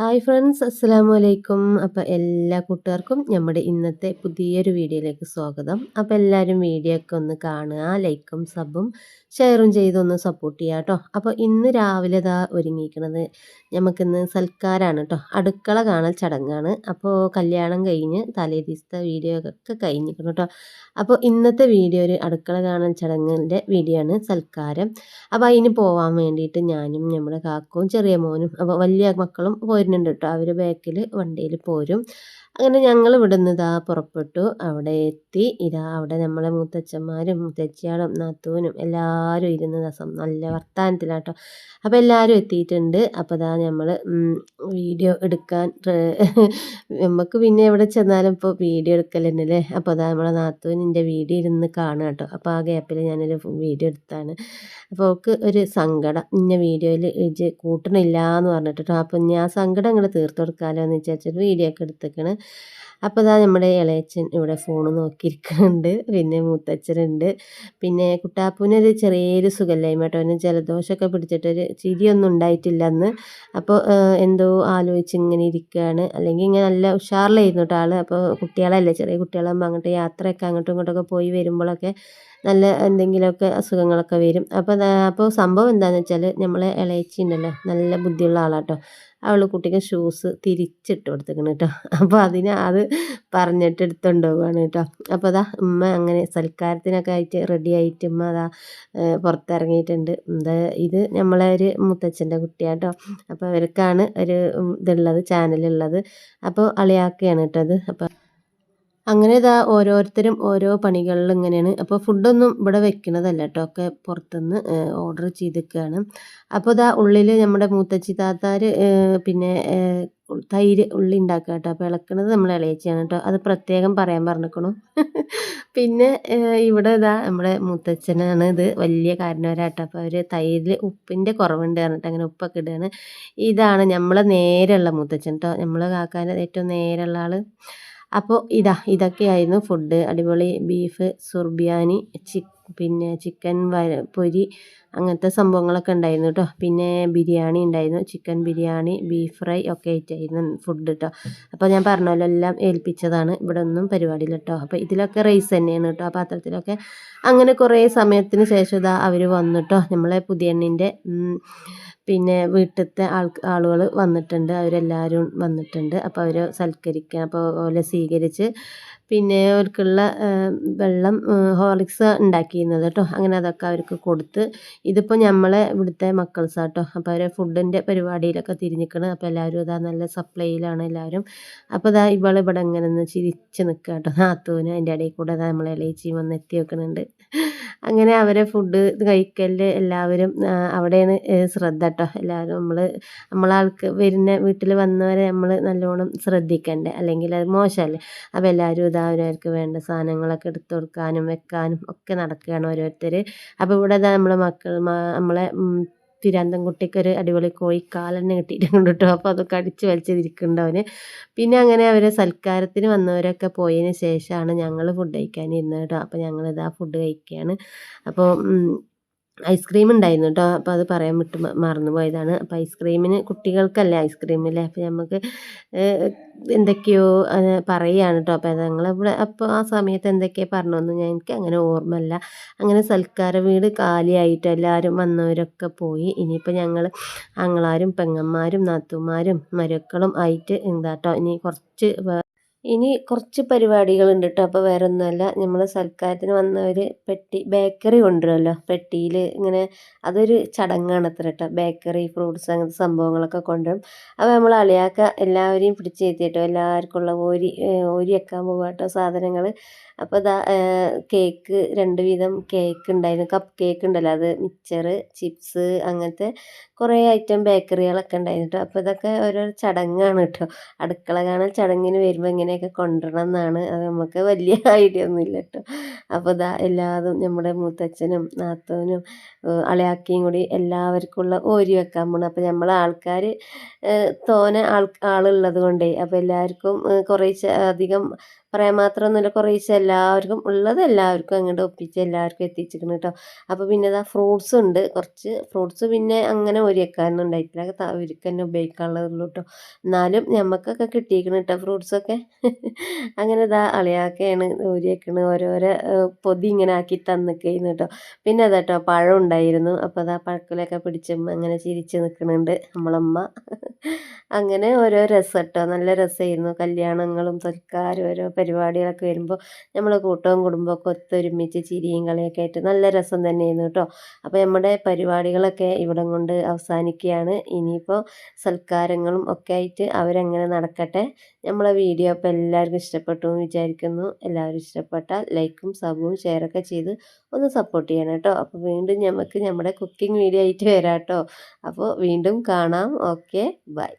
Hi friends, അസ്സലാമു അലൈക്കും. അപ്പോൾ എല്ലാ കൂട്ടുകാർക്കും നമ്മുടെ ഇന്നത്തെ പുതിയൊരു വീഡിയോയിലേക്ക് സ്വാഗതം. അപ്പോൾ എല്ലാവരും വീഡിയോ ഒക്കെ ഒന്ന് കാണുക, ലൈക്കും സബും ഷെയറും ചെയ്തൊന്ന് സപ്പോർട്ട് ചെയ്യുക കേട്ടോ. അപ്പോൾ ഇന്ന് രാവിലെ ഒരുങ്ങിയിരിക്കുന്നത് നമുക്കിന്ന് സൽക്കാരാണ് കേട്ടോ. അടുക്കള കാണൽ ചടങ്ങാണ്. അപ്പോൾ കല്യാണം കഴിഞ്ഞ് തലേ ദിവസത്തെ വീഡിയോ ഒക്കെ കഴിഞ്ഞിരിക്കണം കേട്ടോ. അപ്പോൾ ഇന്നത്തെ വീഡിയോ ഒരു അടുക്കള കാണൽ ചടങ്ങിൻ്റെ വീഡിയോ ആണ്, സൽക്കാരം. അപ്പോൾ അതിന് പോകാൻ വേണ്ടിയിട്ട് ഞാനും നമ്മുടെ കാക്കവും ചെറിയ മോനും അപ്പോൾ വലിയ മക്കളും പോരുന്നുണ്ട് കേട്ടോ. അവർ ബാക്കിൽ വണ്ടിയിൽ പോരും. അങ്ങനെ ഞങ്ങൾ ഇവിടെ നിന്ന് പുറപ്പെട്ടു. അവിടെ എത്തി. അവിടെ നമ്മളെ മൂത്തച്ഛന്മാരും മൂത്തച്ഛിയാളും നാത്തൂനും എല്ലാവരും ഇരുന്ന ദിവസം നല്ല വർത്താനത്തിലാട്ടോ. അപ്പോൾ എല്ലാവരും എത്തിയിട്ടുണ്ട്. അപ്പോൾ നമ്മൾ വീഡിയോ എടുക്കാൻ നമുക്ക് പിന്നെ എവിടെ ചെന്നാലും ഇപ്പോൾ വീഡിയോ എടുക്കൽ തന്നെയല്ലേ. അപ്പോൾ നമ്മളെ നാത്തൂനിൻ്റെ വീഡിയോ ഇരുന്ന് കാണുക കേട്ടോ. അപ്പോൾ ആ ഗ്യാപ്പിൽ ഞാനൊരു വീഡിയോ എടുത്താണ്. അപ്പോൾ അവൾക്ക് ഒരു സങ്കടം, ഇന്ന വീഡിയോയിൽ ഇജ്ജ് കൂട്ടണില്ല എന്ന് പറഞ്ഞിട്ടോ. അപ്പോൾ ഞാൻ സങ്കടം അങ്ങോട്ട് തീർത്ത് കൊടുക്കാമല്ലോ എന്ന് വിചാരിച്ചിട്ട് വീഡിയോ ഒക്കെ എടുത്തേക്കണ്. അപ്പോൾ നമ്മുടെ ഇളയച്ചൻ ഇവിടെ ഫോൺ നോക്കിയിരിക്കുന്നുണ്ട്. പിന്നെ മൂത്തച്ഛനുണ്ട്. പിന്നെ കുട്ടാപ്പൂനൊരു ചെറിയൊരു സുഖമില്ലായ്മ കേട്ടോ. അവന് ജലദോഷമൊക്കെ പിടിച്ചിട്ടൊരു ചിരിയൊന്നും ഉണ്ടായിട്ടില്ല അന്ന്. അപ്പോൾ എന്തോ ആലോചിച്ച് ഇങ്ങനെ ഇരിക്കുകയാണ്. അല്ലെങ്കിൽ ഇങ്ങനെ നല്ല ഉഷാറിലായിരുന്നു കേട്ടോ ആൾ. അപ്പോൾ കുട്ടികളല്ലേ, ചെറിയ കുട്ടികളാകുമ്പോൾ അങ്ങോട്ട് യാത്രയൊക്കെ അങ്ങോട്ടും ഇങ്ങോട്ടൊക്കെ പോയി വരുമ്പോഴൊക്കെ നല്ല എന്തെങ്കിലുമൊക്കെ അസുഖങ്ങളൊക്കെ വരും. അപ്പോൾ സംഭവം എന്താണെന്ന് വെച്ചാൽ നമ്മളെ ഇളയച്ചി ഉണ്ടല്ലോ, നല്ല ബുദ്ധിയുള്ള ആളാട്ടോ. അവൾ കുട്ടിക്ക് ഷൂസ് തിരിച്ചിട്ട് കൊടുത്തേക്കണം കേട്ടോ. അപ്പോൾ അത് പറഞ്ഞിട്ട് എടുത്തുകൊണ്ട് പോവുകയാണ് കേട്ടോ. അപ്പോൾ ഉമ്മ അങ്ങനെ സൽക്കാരത്തിനൊക്കെ ആയിട്ട് റെഡി ആയിട്ട് ഉമ്മ പുറത്തിറങ്ങിയിട്ടുണ്ട്. ഇത് നമ്മളെ ഒരു മുത്തച്ഛൻ്റെ കുട്ടിയാട്ടോ. അപ്പോൾ അവർക്കാണ് ഒരു ഇതുള്ളത്, ചാനലുള്ളത്. അപ്പോൾ അളിയാക്കയാണ് കേട്ടോ അത്. അപ്പോൾ അങ്ങനെ ഓരോരുത്തരും ഓരോ പണികളിൽ ഇങ്ങനെയാണ്. അപ്പോൾ ഫുഡൊന്നും ഇവിടെ വെക്കണതല്ല കേട്ടോ, ഒക്കെ പുറത്തുനിന്ന് ഓർഡർ ചെയ്തിരിക്കുകയാണ്. അപ്പോൾ ഉള്ളിൽ നമ്മുടെ മൂത്തച്ചി താത്താർ പിന്നെ തൈര് ഉള്ളി ഉണ്ടാക്കുക കേട്ടോ. അപ്പോൾ ഇളക്കണത് നമ്മൾ ഇളയച്ചിയാണ് കേട്ടോ. അത് പ്രത്യേകം പറയാൻ പറഞ്ഞിരിക്കണു. പിന്നെ ഇവിടെ നമ്മുടെ മൂത്തച്ഛനാണ് ഇത് വലിയ കാരണവരാട്ടോ. അപ്പോൾ അവർ തൈരിൽ ഉപ്പിൻ്റെ കുറവുണ്ട് പറഞ്ഞിട്ട് അങ്ങനെ ഉപ്പൊക്കെ ഇടുകയാണ്. ഇതാണ് നമ്മളെ നേരെയുള്ള മൂത്തച്ഛൻ കേട്ടോ, നമ്മളെ കാക്കാൻ്റെ ഏറ്റവും നേരെയുള്ള ആൾ. അപ്പോൾ ഇതൊക്കെയായിരുന്നു ഫുഡ്. അടിപൊളി ബീഫ് സുർബിയാനി, പിന്നെ ചിക്കൻ പൊരി, അങ്ങനത്തെ സംഭവങ്ങളൊക്കെ ഉണ്ടായിരുന്നു കേട്ടോ. പിന്നെ ബിരിയാണി ഉണ്ടായിരുന്നു, ചിക്കൻ ബിരിയാണി, ബീഫ് ഫ്രൈ ഒക്കെ ആയിട്ടായിരുന്നു ഫുഡ് കേട്ടോ. അപ്പോൾ ഞാൻ പറഞ്ഞല്ലോ എല്ലാം ഏൽപ്പിച്ചതാണ്, ഇവിടെ ഒന്നും പരിപാടിയില്ല കേട്ടോ. അപ്പോൾ ഇതിലൊക്കെ റൈസ് തന്നെയാണ് കേട്ടോ ആ പാത്രത്തിലൊക്കെ. അങ്ങനെ കുറേ സമയത്തിന് ശേഷം അവർ വന്നിട്ടോ, നമ്മളെ പുതിയണ്ണിൻ്റെ പിന്നെ വീട്ടിലത്തെ ആളുകൾ വന്നിട്ടുണ്ട്. അവരെല്ലാവരും വന്നിട്ടുണ്ട്. അപ്പോൾ അവർ സൽക്കരിക്കാൻ, അപ്പോൾ ഓലെ സ്വീകരിച്ച് പിന്നെ അവർക്കുള്ള വെള്ളം ഹോർലിക്സ് ഉണ്ടാക്കിയിരുന്നത് കേട്ടോ. അങ്ങനെ അതൊക്കെ അവർക്ക് കൊടുത്ത്. ഇതിപ്പോൾ നമ്മളെ ഇവിടുത്തെ മക്കൾസാട്ടോ. അപ്പോൾ അവരെ ഫുഡിൻ്റെ പരിപാടിയിലൊക്കെ തിരിഞ്ഞിക്കണം. അപ്പോൾ എല്ലാവരും നല്ല സപ്ലൈയിലാണ് എല്ലാവരും. അപ്പോൾ ഇവിടെ ഇങ്ങനെ ഒന്ന് ചിരിച്ച് നിൽക്കുക കേട്ടോ. നാത്തൂന് അതിൻ്റെ ഇടയിൽ കൂടെ നമ്മളെ ഇളയിച്ചിയും വന്ന് എത്തി വെക്കുന്നുണ്ട്. അങ്ങനെ അവരെ ഫുഡ് കഴിക്കലിൽ എല്ലാവരും അവിടെയാണ് ശ്രദ്ധ കേട്ടോ. എല്ലാവരും നമ്മളാൾക്ക് വരുന്ന വീട്ടിൽ വന്നവരെ നമ്മൾ നല്ലോണം ശ്രദ്ധിക്കണ്ടേ, അല്ലെങ്കിൽ അത് മോശമല്ലേ. അപ്പോൾ എല്ലാവരും അവരവർക്ക് വേണ്ട സാധനങ്ങളൊക്കെ എടുത്തു കൊടുക്കാനും വെക്കാനും ഒക്കെ നടക്കുകയാണ് ഓരോരുത്തർ. അപ്പോൾ ഇവിടെ നമ്മളെ തിരാന്തൻ കുട്ടിക്കൊരു അടിപൊളി കോഴിക്കാലെന്നെ കിട്ടിയിട്ടുണ്ട് കേട്ടോ. അപ്പോൾ അതൊക്കെ അടിച്ച് വലിച്ചിരിക്കുന്നുണ്ട്. പിന്നെ അങ്ങനെ അവരെ സൽക്കാരത്തിന് വന്നവരൊക്കെ പോയതിന് ശേഷമാണ് ഞങ്ങൾ ഫുഡ് കഴിക്കാൻ ഇരുന്നത് കേട്ടോ. അപ്പോൾ ഞങ്ങളിതാ ഫുഡ് കഴിക്കുകയാണ്. അപ്പോൾ ഐസ്ക്രീം ഉണ്ടായിരുന്നു കേട്ടോ. അപ്പോൾ അത് പറയാൻ മറന്നു പോയതാണ്. അപ്പോൾ ഐസ്ക്രീമിന് കുട്ടികൾക്കല്ലേ ഐസ്ക്രീമില്ലേ, അപ്പോൾ നമുക്ക് എന്തൊക്കെയോ പറയുകയാണ് കേട്ടോ. അപ്പോൾ ഞങ്ങളിവിടെ അപ്പോൾ ആ സമയത്ത് എന്തൊക്കെയാണ് പറഞ്ഞൊന്നും എനിക്ക് അങ്ങനെ ഓർമ്മയില്ല. അങ്ങനെ സൽക്കാര വീട് കാലിയായിട്ട് എല്ലാവരും വന്നവരൊക്കെ പോയി. ഇനിയിപ്പോൾ ഞങ്ങൾ ആങ്ങളാരും പെങ്ങന്മാരും നാത്തൂമാരും മരുക്കളും ആയിട്ട് കേട്ടോ ഇനി കുറച്ച് ഇനി കുറച്ച് പരിപാടികളുണ്ട് ട്ടോ. അപ്പോൾ വേറെ ഒന്നുമല്ല, നമ്മൾ സൽക്കാരത്തിന് വന്നവർ ബേക്കറി കൊണ്ടുവരുമല്ലോ പെട്ടിയിൽ ഇങ്ങനെ. അതൊരു ചടങ്ങാണത്രേ ട്ടോ. ബേക്കറി, ഫ്രൂട്ട്സ് അങ്ങനത്തെ സംഭവങ്ങളൊക്കെ കൊണ്ടുവരും. അപ്പോൾ നമ്മൾ അളിയാക്ക എല്ലാവരെയും പിടിച്ചിരുത്തിയിട്ടോ എല്ലാവർക്കുള്ള ഓരി വെക്കാൻ പോവാട്ടോ സാധനങ്ങൾ. അപ്പോൾ ഇതാ കേക്ക് 2 വീതം കേക്ക് ഉണ്ടായിരുന്നു. കപ്പ് കേക്ക് ഉണ്ടല്ലോ, അത് മിക്സ്ചർ, ചിപ്സ് അങ്ങനത്തെ കുറേ ഐറ്റം ബേക്കറികളൊക്കെ ഉണ്ടായിരുന്നു ട്ടോ. അപ്പോൾ ഇതൊക്കെ ഓരോ ചടങ്ങാണ് ട്ടോ. അടുക്കള കാണൽ ചടങ്ങിന് വരുമ്പോൾ ഇങ്ങനെയൊക്കെ കൊണ്ടുവരണം എന്നാണ്. അത് നമുക്ക് വലിയ ഐഡിയ ഒന്നുമില്ല കേട്ടോ. അപ്പോൾ ഇതാ എല്ലാതും നമ്മുടെ മൂത്തച്ഛനും നാത്തൂനും അളിയാക്കിയും കൂടി എല്ലാവർക്കുള്ള ഓരി വെക്കാൻ പോകണം. അപ്പോൾ നമ്മളെ ആൾക്കാർ തോനെ ആളുള്ളത് കൊണ്ടേ അപ്പോൾ എല്ലാവർക്കും കുറേശ്ശെ അധികം പറയാൻ മാത്രമൊന്നുമില്ല, കുറേശ്ശെ എല്ലാവർക്കും ഉള്ളത് എല്ലാവർക്കും അങ്ങോട്ട് ഒപ്പിച്ച് എല്ലാവർക്കും എത്തിച്ചിരിക്കണം കേട്ടോ. അപ്പോൾ പിന്നെ ഇതാ ഫ്രൂട്ട്സ് ഉണ്ട് കുറച്ച് ഫ്രൂട്ട്സ്, പിന്നെ അങ്ങനെ ഓരി വെക്കാനൊന്നും ഉണ്ടായിട്ടില്ല, അവർക്ക് തന്നെ ഉപയോഗിക്കാനുള്ളതുള്ളൂ കേട്ടോ. എന്നാലും ഞമ്മക്കൊക്കെ കിട്ടിയിരിക്കണം കേട്ടോ ഫ്രൂട്ട്സൊക്കെ. അങ്ങനെ ഇതാ അളിയാക്കയാണ് ഊരി വെക്കണ്, ഓരോരോ പൊതി ഇങ്ങനെ ആക്കി തന്നിക്കുന്നു കേട്ടോ. പിന്നെ അതാട്ടോ പഴം ഉണ്ടായിരുന്നു. അപ്പോൾ അതാ പഴക്കൊലൊക്കെ പിടിച്ചും അങ്ങനെ ചിരിച്ച് നിൽക്കുന്നുണ്ട് നമ്മളമ്മ. അങ്ങനെ ഓരോ രസം കേട്ടോ, നല്ല രസമായിരുന്നു. കല്യാണങ്ങളും സൽക്കാരും ഓരോ പരിപാടികളൊക്കെ വരുമ്പോൾ നമ്മൾ കൂട്ടവും കുടുംബമൊക്കെ ഒത്തൊരുമിച്ച് ചിരിയും കളിയൊക്കെ ആയിട്ട് നല്ല രസം തന്നെയായിരുന്നു കേട്ടോ. അപ്പോൾ നമ്മുടെ പരിപാടികളൊക്കെ ഇവിടം കൊണ്ട് അവസാനിക്കുകയാണ്. ഇനിയിപ്പോൾ സൽക്കാരങ്ങളും ഒക്കെ ആയിട്ട് അവരങ്ങനെ നടക്കട്ടെ. നമ്മളെ വീഡിയോ അപ്പോൾ എല്ലാവർക്കും ഇഷ്ടപ്പെട്ടു എന്ന് വിചാരിക്കുന്നു. എല്ലാവരും ഇഷ്ടപ്പെട്ടാൽ ലൈക്കും സബും ഷെയറൊക്കെ ചെയ്ത് ഒന്ന് സപ്പോർട്ട് ചെയ്യണം കേട്ടോ. അപ്പോൾ വീണ്ടും നമുക്ക് നമ്മുടെ കുക്കിംഗ് വീഡിയോ ആയിട്ട് വരാം കേട്ടോ. അപ്പോൾ വീണ്ടും കാണാം. Okay, by.